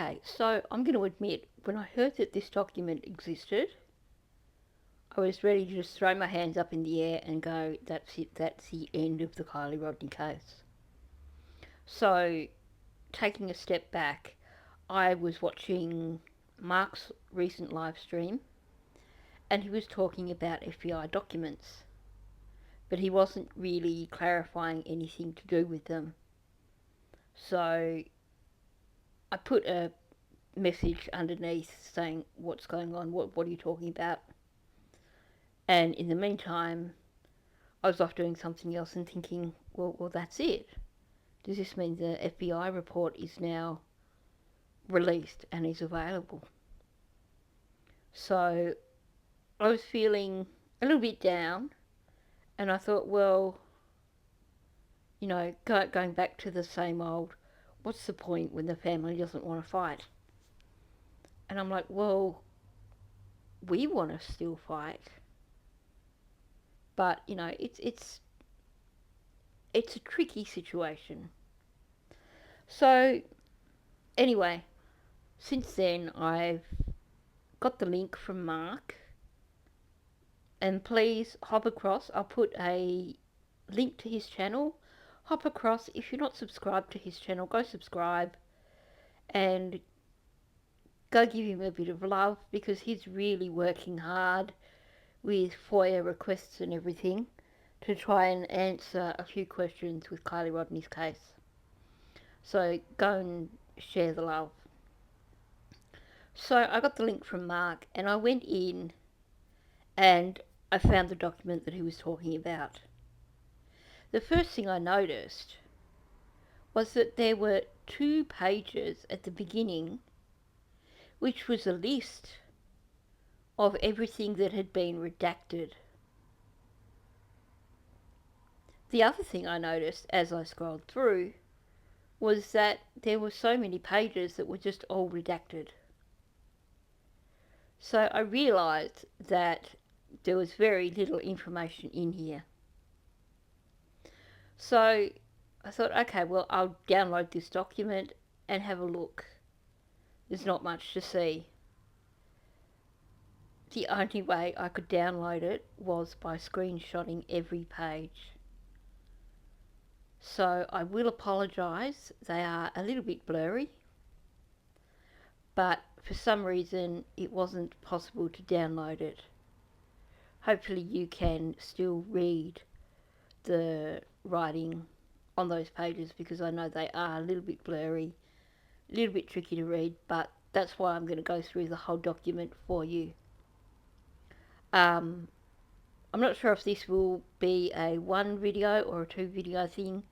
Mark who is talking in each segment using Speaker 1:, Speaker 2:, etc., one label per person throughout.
Speaker 1: Okay, so I'm going to admit, when I heard that this document existed, I was ready to just throw my hands up in the air and go, that's it, that's the end of the Kylie Rodney case. So, taking a step back, I was watching Mark's recent live stream and he was talking about FBI documents, but he wasn't really clarifying anything to do with them. So, I put a message underneath saying, what's going on, what are you talking about? And in the meantime, I was off doing something else and thinking, well, that's it. Does this mean the FBI report is now released and is available? So I was feeling a little bit down, and I thought, well, going back to the same old, what's the point when the family doesn't want to fight? And I'm like, well, we want to still fight, but it's a tricky situation. So anyway, since then I've got the link from Mark, and please hop across. I'll put a link to his channel. Hop across. If you're not subscribed to his channel, go subscribe and go give him a bit of love, because he's really working hard with FOIA requests and everything to try and answer a few questions with Kylie Rodney's case. So go and share the love. So I got the link from Mark and I went in and I found the document that he was talking about. The first thing I noticed was that there were 2 pages at the beginning which was a list of everything that had been redacted. The other thing I noticed as I scrolled through was that there were so many pages that were just all redacted. So I realised that there was very little information in here. So I thought, okay, well, I'll download this document and have a look. There's not much to see. The only way I could download it was by screenshotting every page. So I will apologise, they are a little bit blurry, but for some reason it wasn't possible to download it. Hopefully you can still read the writing on those pages, because I know they are a little bit blurry, a little bit tricky to read, but that's why I'm going to go through the whole document for you. I'm not sure if this will be a 1 video or a 2 video thing,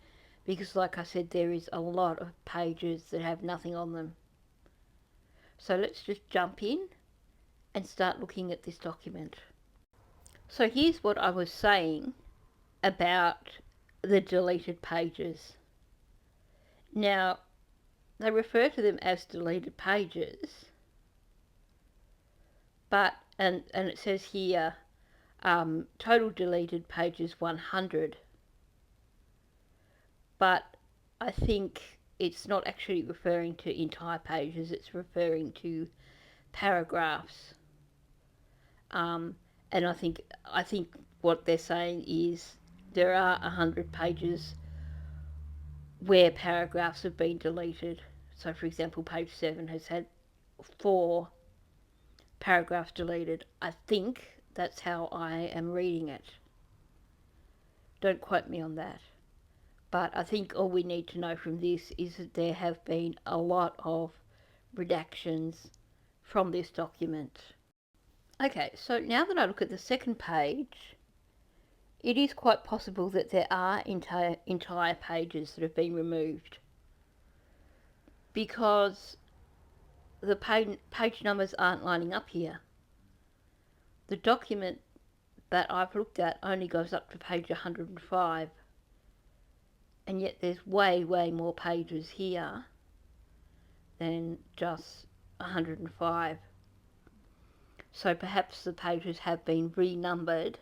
Speaker 1: because like I said, there is a lot of pages that have nothing on them. So let's just jump in and start looking at this document. So here's what I was saying about the deleted pages. Now, they refer to them as deleted pages, but, and it says here, total deleted pages 100. But I think it's not actually referring to entire pages, it's referring to paragraphs. And I think what they're saying is there are 100 pages where paragraphs have been deleted. So for example, page 7 has had 4 paragraphs deleted. I think that's how I am reading it. Don't quote me on that. But I think all we need to know from this is that there have been a lot of redactions from this document. Okay, so now that I look at the second page, it is quite possible that there are entire pages that have been removed, because the page numbers aren't lining up here. The document that I've looked at only goes up to page 105, and yet there's way more pages here than just 105. So perhaps the pages have been renumbered,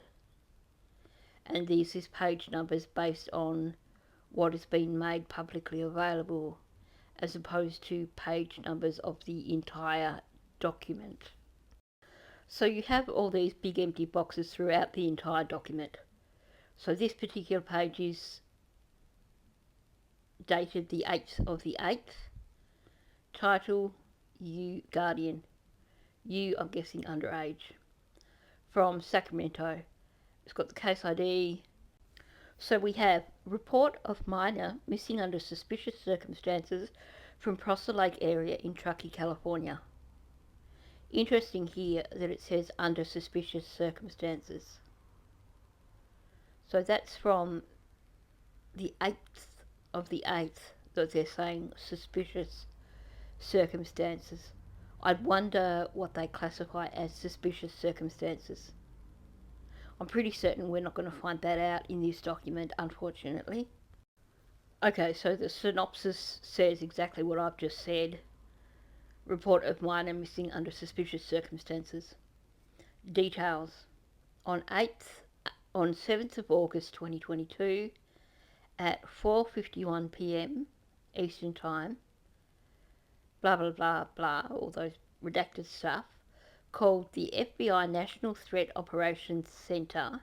Speaker 1: and this is page numbers based on what has been made publicly available, as opposed to page numbers of the entire document. So you have all these big empty boxes throughout the entire document. So this particular page is dated the 8th of the 8th. Title, You Guardian. You, I'm guessing, underage. From Sacramento. It's got the case ID. So we have report of minor missing under suspicious circumstances from Prosser Lake area in Truckee, California. Interesting here that it says under suspicious circumstances. So that's from the 8th of the 8th that they're saying suspicious circumstances. I'd wonder what they classify as suspicious circumstances. I'm pretty certain we're not going to find that out in this document, unfortunately. Okay, so the synopsis says exactly what I've just said. Report of minor missing under suspicious circumstances. Details. On 7th of August 2022 at 4:51 p.m. Eastern Time, blah blah blah blah, all those redacted stuff, called the FBI National Threat Operations Center,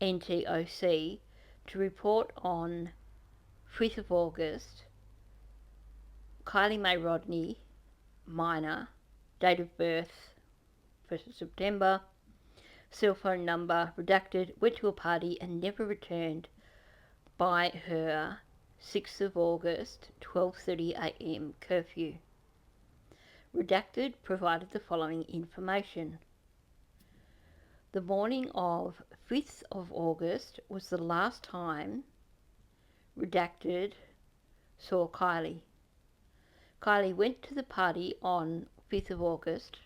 Speaker 1: NTOC, to report on 5th of August, Kylie Mae Rodney, minor, date of birth, 1st of September, cell phone number, redacted, went to a party and never returned by her 6th of August, 12:30 a.m. curfew. Redacted provided the following information. The morning of 5th of August was the last time redacted saw Kylie. Kylie went to the party on 5th of August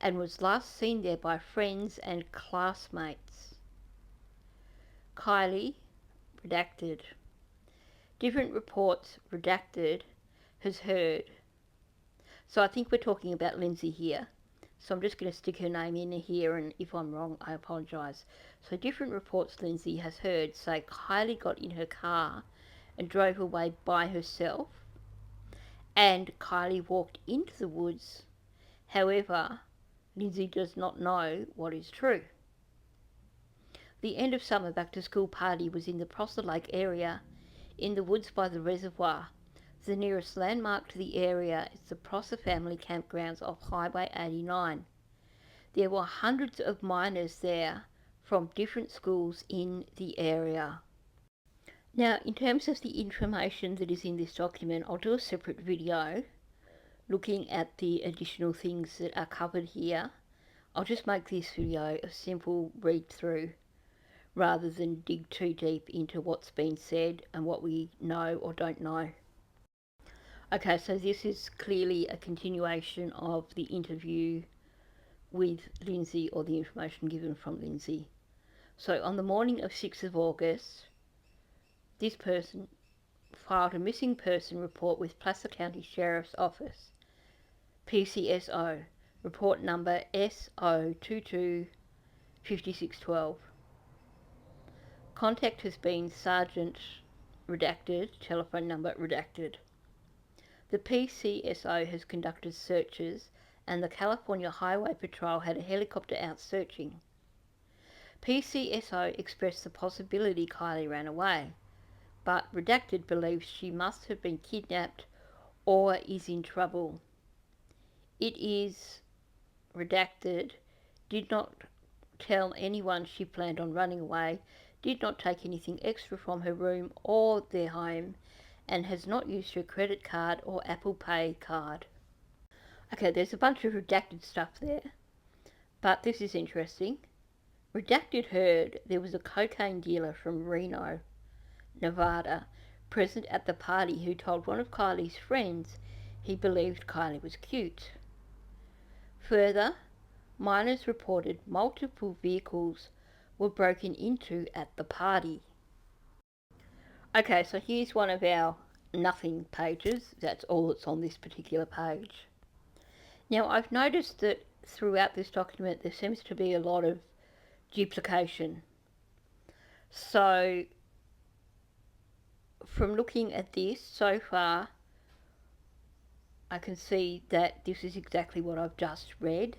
Speaker 1: and was last seen there by friends and classmates. Kylie, redacted. Different reports, redacted, has heard. So I think we're talking about Lindsay here. So I'm just going to stick her name in here, and if I'm wrong, I apologise. So different reports Lindsay has heard say Kylie got in her car and drove away by herself, and Kylie walked into the woods. However, Lindsay does not know what is true. The end of summer back to school party was in the Prosser Lake area in the woods by the reservoir. The nearest landmark to the area is the Prosser family campgrounds off Highway 89. There were hundreds of minors there from different schools in the area. Now, in terms of the information that is in this document, I'll do a separate video looking at the additional things that are covered here. I'll just make this video a simple read through rather than dig too deep into what's been said and what we know or don't know. Okay, so this is clearly a continuation of the interview with Lindsay, or the information given from Lindsay. So on the morning of 6th of August, this person filed a missing person report with Placer County Sheriff's Office, PCSO, report number SO225612. Contact has been Sergeant, redacted, telephone number, redacted. The PCSO has conducted searches and the California Highway Patrol had a helicopter out searching. PCSO expressed the possibility Kylie ran away, but redacted believes she must have been kidnapped or is in trouble. It is, redacted, did not tell anyone she planned on running away, did not take anything extra from her room or their home, and has not used her credit card or Apple Pay card. Okay, there's a bunch of redacted stuff there, but this is interesting. Redacted heard there was a cocaine dealer from Reno, Nevada, present at the party who told one of Kylie's friends he believed Kylie was cute. Further, minors reported multiple vehicles were broken into at the party. Okay, so here's one of our nothing pages. That's all that's on this particular page. Now, I've noticed that throughout this document there seems to be a lot of duplication. So, from looking at this so far, I can see that this is exactly what I've just read.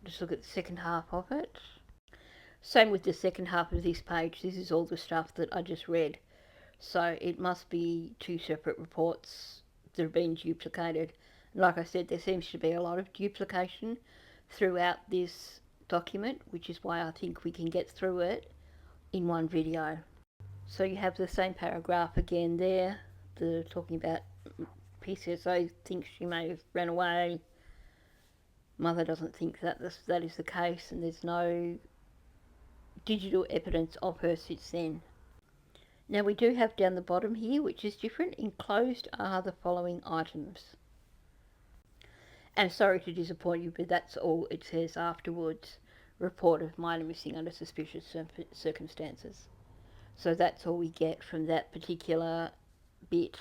Speaker 1: Just look at the second half of it. Same with the second half of this page. This is all the stuff that I just read. So it must be two separate reports that have been duplicated. Like I said, there seems to be a lot of duplication throughout this document, which is why I think we can get through it in one video. So you have the same paragraph again there. The talking about PCSO thinks she may have ran away. Mother doesn't think that that is the case, and there's no digital evidence of her since then. Now we do have down the bottom here, which is different. Enclosed are the following items. And sorry to disappoint you, but that's all it says afterwards. Report of minor missing under suspicious circumstances. So that's all we get from that particular bit.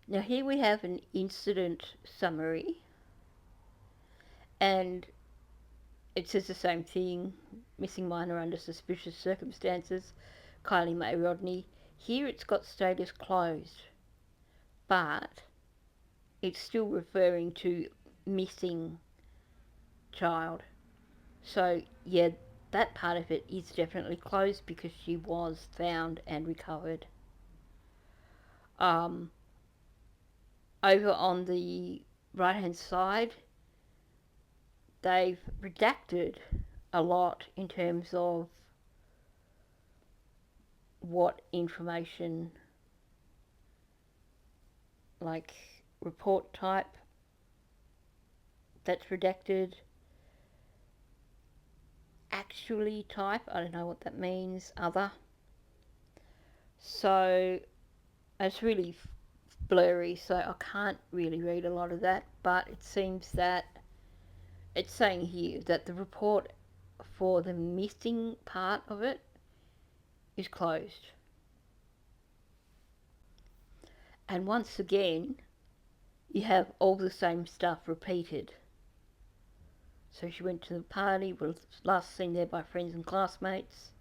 Speaker 1: Now here we have an incident summary, and it says the same thing. Missing minor under suspicious circumstances, Kylie Mae Rodney. Here it's got status closed, but it's still referring to missing child. So yeah, that part of it is definitely closed because she was found and recovered. Over on the right hand side, they've redacted a lot in terms of what information, like report type, that's redacted. Actually type, I don't know what that means, other. So it's really blurry, so I can't really read a lot of that, but it seems that it's saying here that the report for the missing part of it is closed. And once again, you have all the same stuff repeated. So she went to the party, was last seen there by friends and classmates,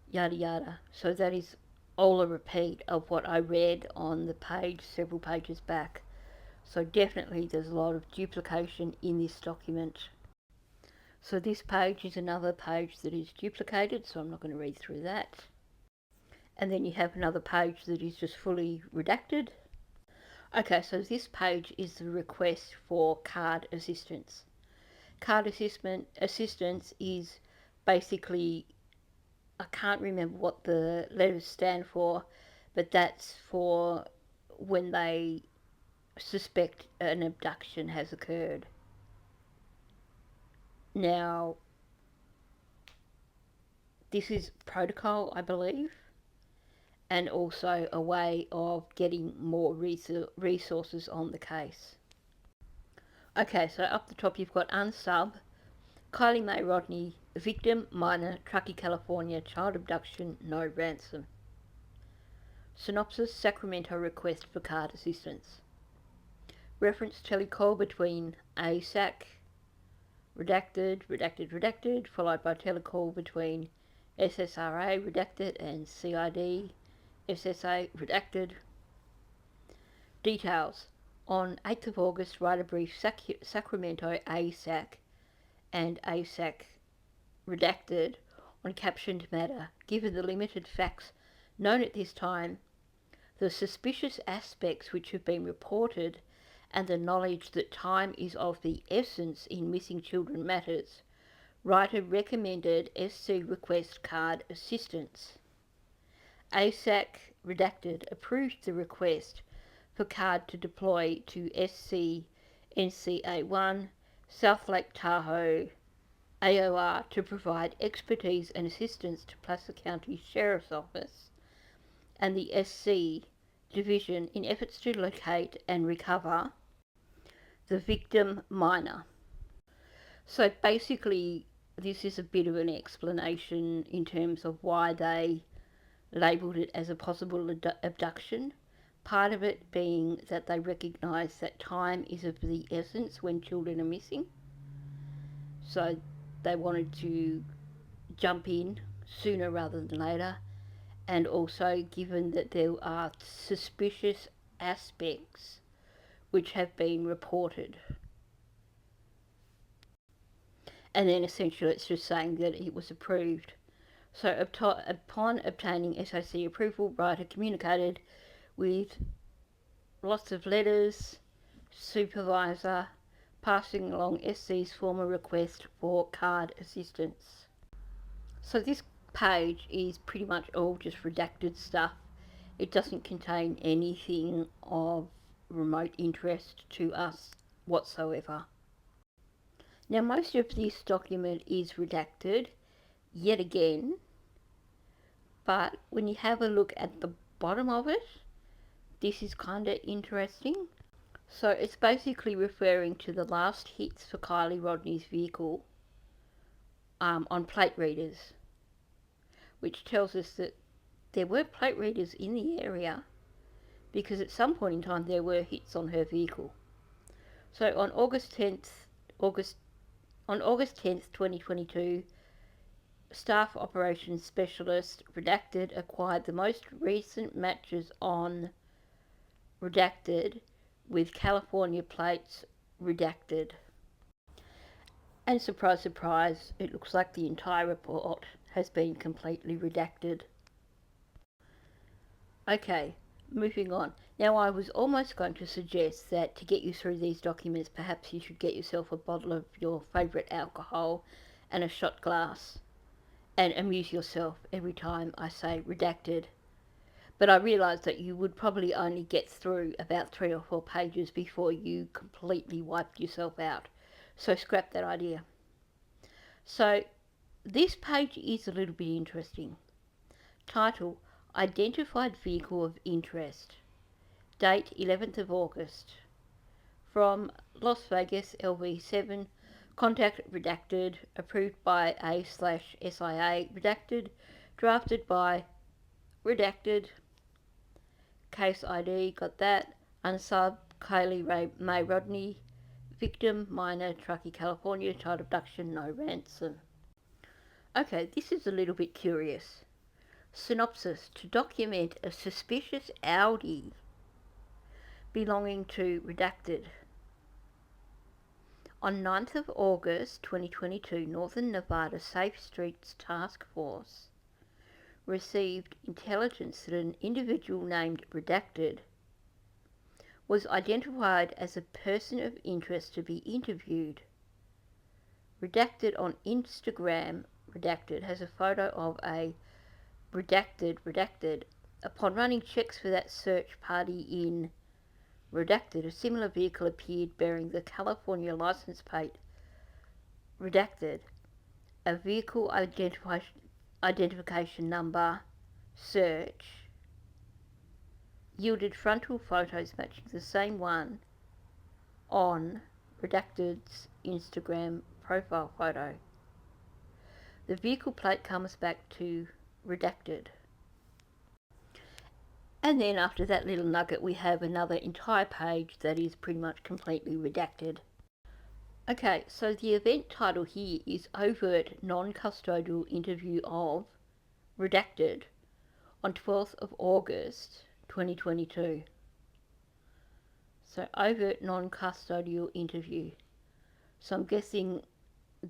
Speaker 1: yada yada. So that is all a repeat of what I read on the page several pages back. So definitely there's a lot of duplication in this document. So this page is another page that is duplicated, so I'm not going to read through that. And then you have another page that is just fully redacted. Okay, so this page is the request for card assistance. Card assistance is basically, I can't remember what the letters stand for, but that's for when they suspect an abduction has occurred. Now, this is protocol, I believe, and also a way of getting more resources on the case. Okay, so up the top you've got unsub, Kylie Mae Rodney, victim, minor, Truckee, California, child abduction, no ransom. Synopsis, Sacramento request for card assistance. Reference telecall between ASAC, redacted, followed by telecall between SSRA, redacted, and CID, SSA, redacted. Details. On 8th of August, write a brief Sacramento ASAC and ASAC redacted on captioned matter. Given the limited facts known at this time, the suspicious aspects which have been reported, and the knowledge that time is of the essence in missing children matters, writer recommended SC request card assistance. ASAC redacted approved the request for card to deploy to SC NCA1 South Lake Tahoe AOR to provide expertise and assistance to Placer County Sheriff's Office and the SC Division in efforts to locate and recover the victim minor. So basically this is a bit of an explanation in terms of why they labelled it as a possible abduction. Part of it being that they recognise that time is of the essence when children are missing. So they wanted to jump in sooner rather than later, and also given that there are suspicious aspects which have been reported. And then essentially it's just saying that it was approved. So upon obtaining SOC approval, Ryder communicated with lots of letters, supervisor, passing along SC's formal request for card assistance. So this page is pretty much all just redacted stuff. It doesn't contain anything of remote interest to us whatsoever. Now most of this document is redacted, yet again, but when you have a look at the bottom of it, this is kind of interesting. So it's basically referring to the last hits for Kiely Rodni's vehicle on plate readers, which tells us that there were plate readers in the area because at some point in time there were hits on her vehicle. So on August 10th, 2022, Staff Operations Specialist redacted acquired the most recent matches on redacted with California plates redacted. And surprise, surprise, it looks like the entire report has been completely redacted. Okay, moving on. Now I was almost going to suggest that to get you through these documents, perhaps you should get yourself a bottle of your favourite alcohol and a shot glass and amuse yourself every time I say redacted. But I realised that you would probably only get through about 3 or 4 pages before you completely wiped yourself out. So scrap that idea. So this page is a little bit interesting. Title: Identified Vehicle of Interest. Date 11th of August. From Las Vegas LV7. Contact redacted. Approved by A/SIA redacted. Drafted by redacted. Case ID, got that. Unsub, Kiely Mae Rodni. Victim, minor, Truckee, California. Child abduction, no ransom. Okay, this is a little bit curious. Synopsis: to document a suspicious Audi belonging to redacted. On 9th of August 2022, Northern Nevada Safe Streets Task Force received intelligence that an individual named redacted was identified as a person of interest to be interviewed. Redacted on Instagram, redacted has a photo of a redacted. Upon running checks for that search party in redacted, a similar vehicle appeared bearing the California license plate redacted. A vehicle identification number search yielded frontal photos matching the same one on redacted's Instagram profile photo. The vehicle plate comes back to redacted. And then after that little nugget we have another entire page that is pretty much completely redacted. Okay, so the event title here is Overt Non-Custodial Interview of redacted on 12th of August 2022. So overt non-custodial interview. So I'm guessing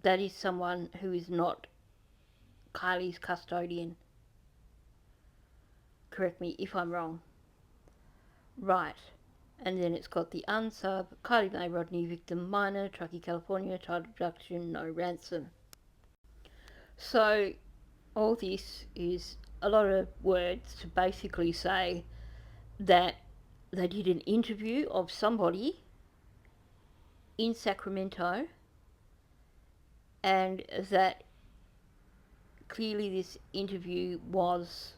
Speaker 1: that is someone who is not Kiely's custodian. Correct me if I'm wrong. Right. And then it's got the unsub, Kiely Mae Rodni, victim minor, Truckee, California, child abduction, no ransom. So all this is a lot of words to basically say that they did an interview of somebody in Sacramento and that clearly this interview was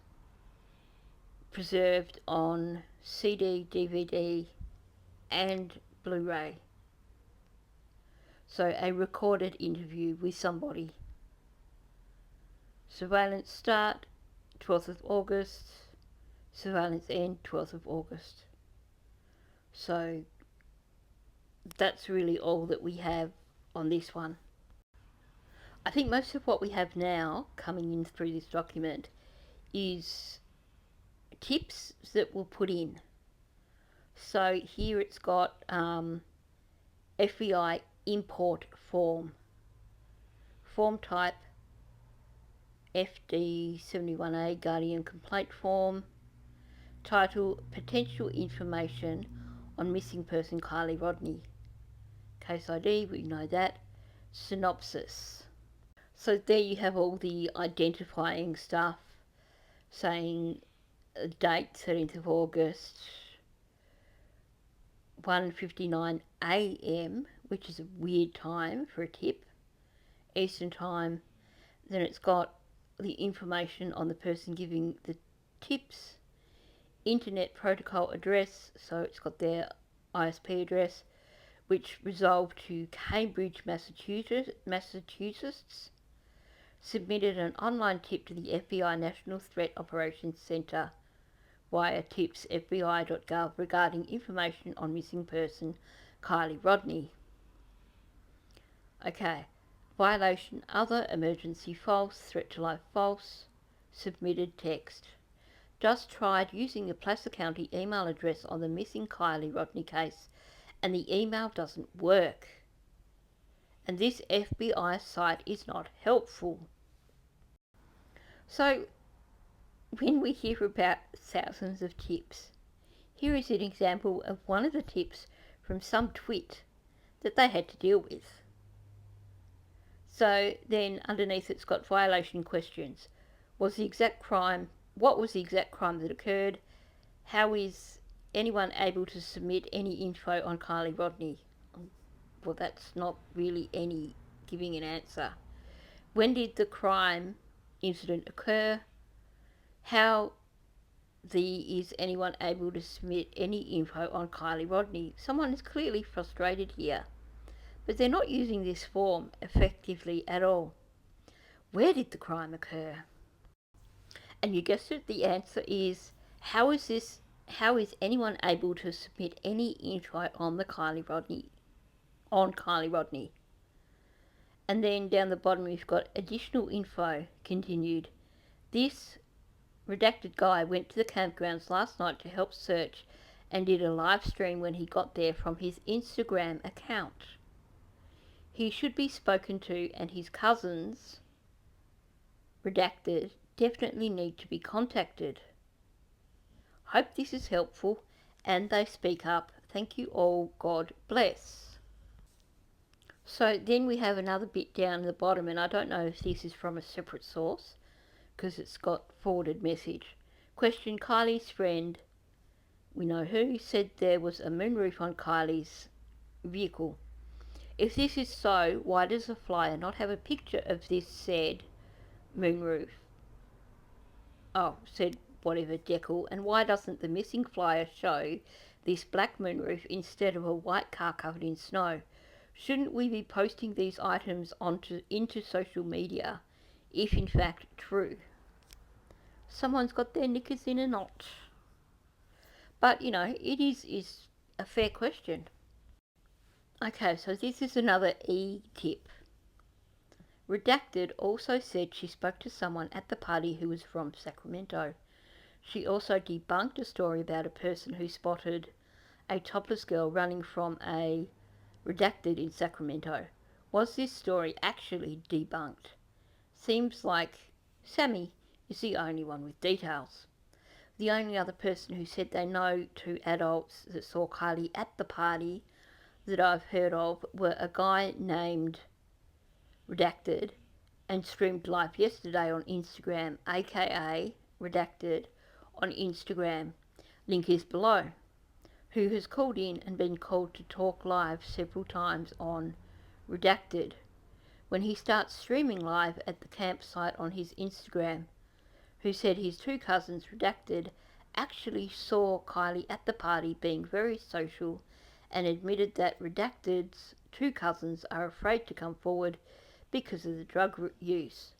Speaker 1: preserved on CD, DVD and Blu-ray. So a recorded interview with somebody. Surveillance start 12th of August, surveillance end 12th of August. So that's really all that we have on this one. I think most of what we have now coming in through this document is tips that we'll put in. So here it's got FBI import form. Form type FD71A Guardian complaint form. Title Potential Information on Missing Person Kylie Rodney. Case ID, we know that. Synopsis. So there you have all the identifying stuff saying date 13th of August, 1:59 a.m, which is a weird time for a tip, Eastern time. Then it's got the information on the person giving the tips, internet protocol address, so it's got their ISP address, which resolved to Cambridge, Massachusetts, submitted an online tip to the FBI National Threat Operations Center via tips.fbi.gov regarding information on missing person Kylie Rodney. Okay, violation other emergency false, threat to life false, submitted text. Just tried using the Placer County email address on the missing Kylie Rodney case and the email doesn't work. And this FBI site is not helpful. So, when we hear about thousands of tips, here is an example of one of the tips from some twit that they had to deal with. So then underneath it's got violation questions. What was the exact crime that occurred? How is anyone able to submit any info on Kylie Rodney? Well, that's not really any giving an answer. When did the crime incident occur? How is anyone able to submit any info on Kylie Rodney? Someone is clearly frustrated here, but they're not using this form effectively at all. Where did the crime occur? And you guessed it, the answer is, how is anyone able to submit any info on Kylie Rodney? And then down the bottom we've got additional info continued. This redacted guy went to the campgrounds last night to help search and did a live stream when he got there from his Instagram account. He should be spoken to and his cousins, redacted, definitely need to be contacted. Hope this is helpful and they speak up. Thank you all. God bless. So then we have another bit down the bottom, and I don't know if this is from a separate source because it's got forwarded message. Question: Kylie's friend, we know who, said there was a moonroof on Kylie's vehicle. If this is so, why does the flyer not have a picture of this said moonroof? Oh, said whatever Deckle. And why doesn't the missing flyer show this black moonroof instead of a white car covered in snow? Shouldn't we be posting these items into social media if in fact true? Someone's got their knickers in a knot. But, it is a fair question. Okay, so this is another E-tip. Redacted also said she spoke to someone at the party who was from Sacramento. She also debunked a story about a person who spotted a topless girl running from a redacted in Sacramento. Was this story actually debunked? Seems like Sammy is the only one with details. The only other person who said they know two adults that saw Kylie at the party that I've heard of were a guy named Redacted and streamed live yesterday on Instagram, aka Redacted on Instagram, link is below, who has called in and been called to talk live several times on Redacted. When he starts streaming live at the campsite on his Instagram, who said his two cousins, Redacted, actually saw Kylie at the party being very social and admitted that Redacted's two cousins are afraid to come forward because of the drug use.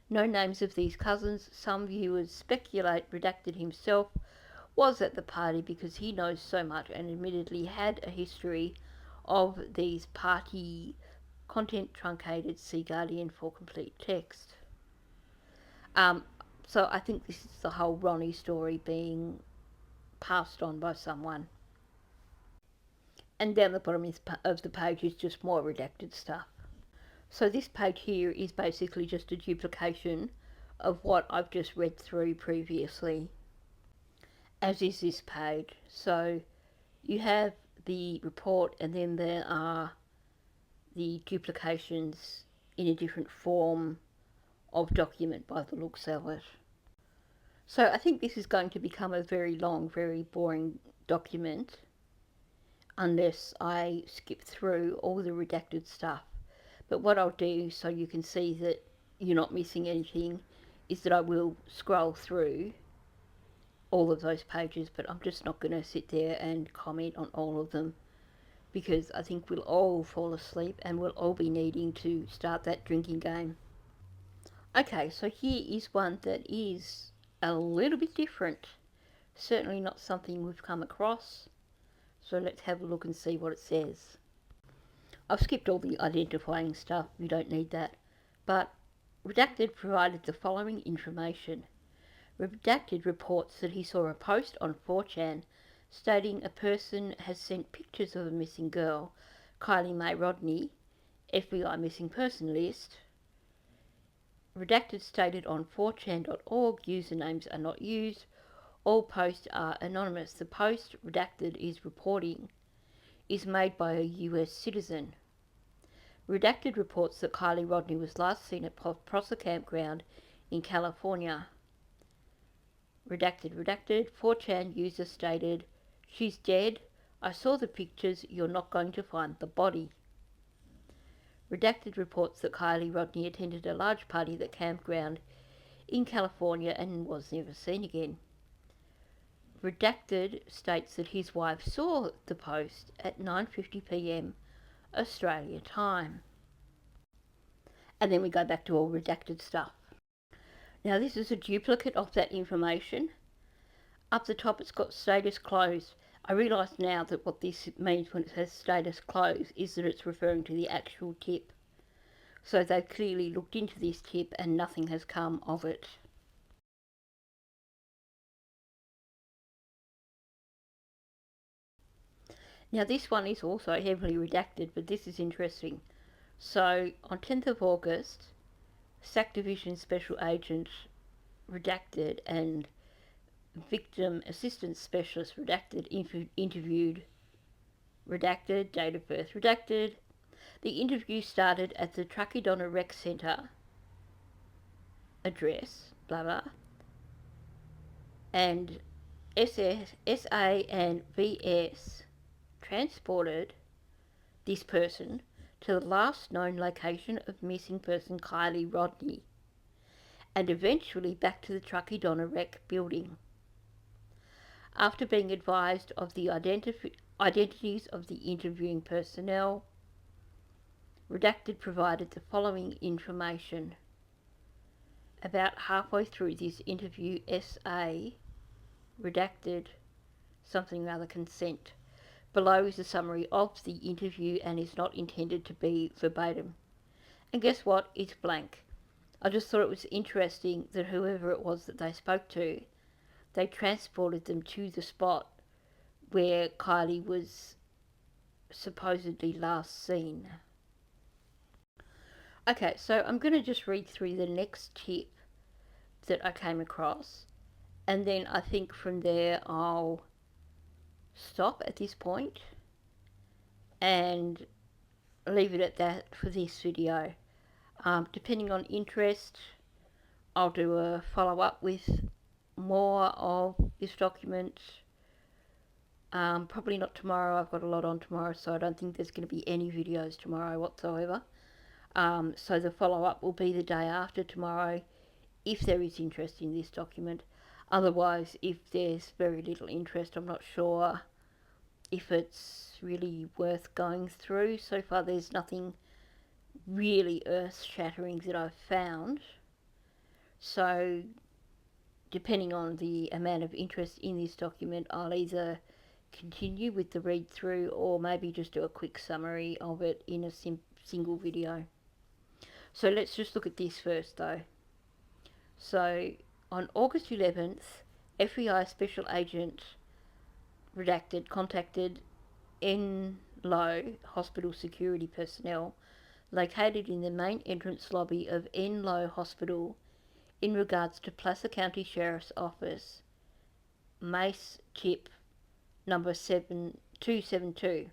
Speaker 1: No names of these cousins. Some viewers speculate Redacted himself was at the party because he knows so much and admittedly had a history of these party content truncated. See Guardian for complete text. So I think this is the whole Ronnie story being passed on by someone. and down the bottom of the page is just more redacted stuff. So this page here is basically just a duplication of what I've just read through previously, as is this page. So you have the report, and then there are the duplications in a different form of document by the looks of it. So I think this is going to become a very long, very boring document unless I skip through all the redacted stuff. But what I'll do, so you can see that you're not missing anything, is that I will scroll through all of those pages, but I'm just not going to sit there and comment on all of them, because I think we'll all fall asleep and we'll all be needing to start that drinking game. Okay, so here is one that is a little bit different. Certainly not something we've come across. So let's have a look and see what it says. I've skipped all the identifying stuff, we don't need that. But Redacted provided the following information. Redacted reports that he saw a post on 4chan stating a person has sent pictures of a missing girl, Kylie Mae Rodney, FBI missing person list. Redacted stated on 4chan.org usernames are not used. All posts are anonymous. The post Redacted is reporting is made by a US citizen. Redacted reports that Kylie Rodney was last seen at Prosser Campground in California. Redacted. 4chan user stated, "She's dead. I saw the pictures. You're not going to find the body." Redacted reports that Kylie Rodney attended a large party at the campground in California and was never seen again. Redacted states that his wife saw the post at 9:50 p.m. Australia time. And then we go back to all redacted stuff. Now this is a duplicate of that information. Up the top it's got status closed. I realise now that what this means when it says status closed is that it's referring to the actual tip. So they've clearly looked into this tip and nothing has come of it. Now this one is also heavily redacted, but this is interesting. So on 10th of August, SAC Division Special Agent Redacted and Victim Assistance Specialist Redacted interviewed Redacted, date of birth Redacted. The interview started at the Truckydonna Rec Centre address, blah blah, and SA and VS transported this person to the last known location of missing person Kylie Rodney, and eventually back to the Truckydonna Rec building. After being advised of the identities of the interviewing personnel, Redacted provided the following information. About halfway through this interview, SA redacted something rather consent. Below is a summary of the interview and is not intended to be verbatim. And guess what? It's blank. I just thought it was interesting that whoever it was that they spoke to, they transported them to the spot where Kylie was supposedly last seen. Okay, so I'm going to just read through the next tip that I came across, and then I think from there I'll stop at this point and leave it at that for this video. Depending on interest, I'll do a follow-up with more of this document. Probably not tomorrow. I've got a lot on tomorrow, so I don't think there's going to be any videos tomorrow whatsoever. So the follow-up will be the day after tomorrow, if there is interest in this document. Otherwise, if there's very little interest, I'm not sure if it's really worth going through. So far there's nothing really earth-shattering that I've found. So depending on the amount of interest in this document, I'll either continue with the read through or maybe just do a quick summary of it in a single video. So let's just look at this first though. So on August 11th, FBI Special Agent Redacted contacted Low Hospital security personnel located in the main entrance lobby of N Low Hospital in regards to Placer County Sheriff's Office, Mace Chip number 7272,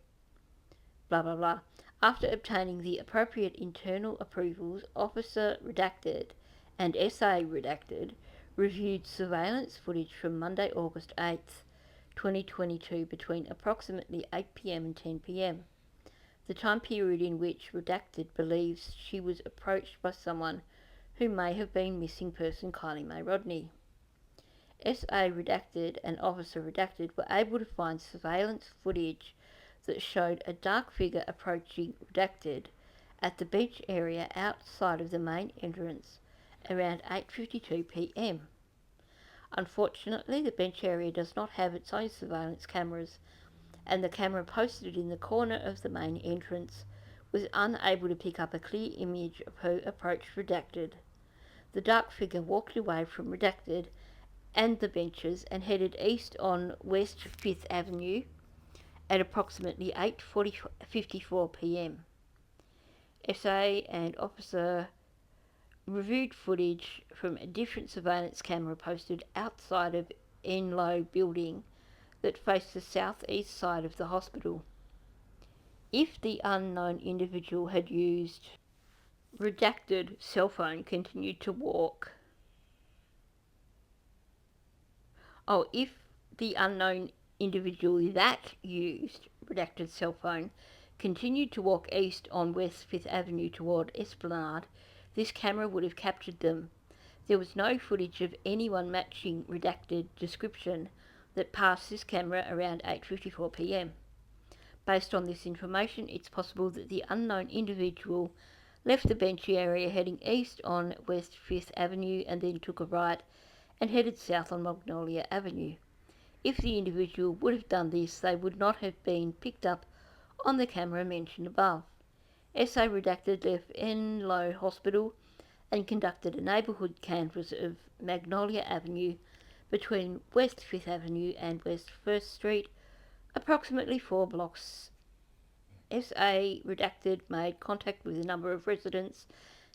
Speaker 1: blah blah blah. After obtaining the appropriate internal approvals, Officer Redacted and SA Redacted reviewed surveillance footage from Monday, August 8th, 2022 between approximately 8 p.m. and 10 p.m. The time period in which Redacted believes she was approached by someone who may have been missing person Kylie Mae Rodney. SA Redacted and Officer Redacted were able to find surveillance footage that showed a dark figure approaching Redacted at the beach area outside of the main entrance around 8:52 p.m. Unfortunately, the bench area does not have its own surveillance cameras, and the camera posted in the corner of the main entrance was unable to pick up a clear image of who approached Redacted. The dark figure walked away from Redacted and the benches and headed east on West 5th Avenue at approximately 8:54 p.m. SA and Officer reviewed footage from a different surveillance camera posted outside of Enlow building that faced the southeast side of the hospital. If the unknown individual had used Redacted cell phone continued to walk. If the unknown individual that used Redacted cell phone continued to walk east on West 5th Avenue toward Esplanade, this camera would have captured them. There was no footage of anyone matching Redacted description that passed this camera around 8:54 p.m. Based on this information, it's possible that the unknown individual left the benchy area heading east on West 5th Avenue and then took a right and headed south on Magnolia Avenue. If the individual would have done this, they would not have been picked up on the camera mentioned above. SA Redacted left Enlow Hospital and conducted a neighbourhood canvass of Magnolia Avenue between West 5th Avenue and West 1st Street, approximately 4 blocks. SA Redacted made contact with a number of residents,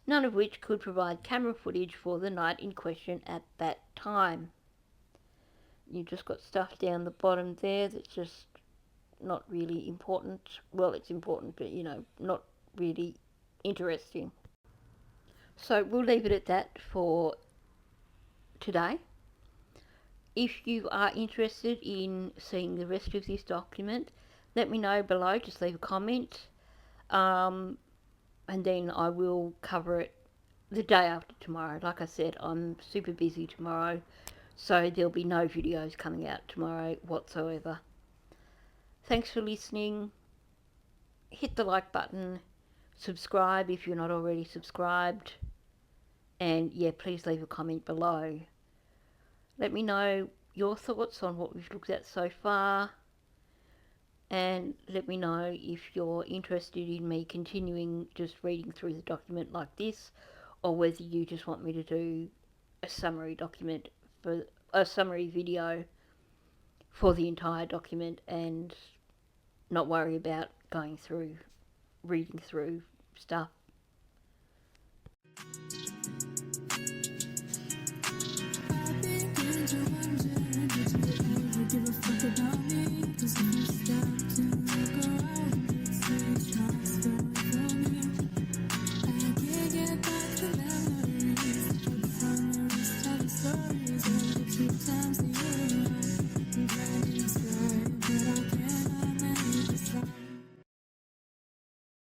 Speaker 1: none of which could provide camera footage for the night in question at that time. You've just got stuff down the bottom there that's just not really important. Well, it's important, but not really interesting. So we'll leave it at that for today. If you are interested in seeing the rest of this document, let me know below. Just leave a comment, and then I will cover it the day after tomorrow. Like I said, I'm super busy tomorrow, so there'll be no videos coming out tomorrow whatsoever. Thanks for listening. Hit the like button, subscribe if you're not already subscribed, and please leave a comment below. Let me know your thoughts on what we've looked at so far, and let me know if you're interested in me continuing just reading through the document like this, or whether you just want me to do a summary document for a summary video for the entire document and not worry about reading through stuff.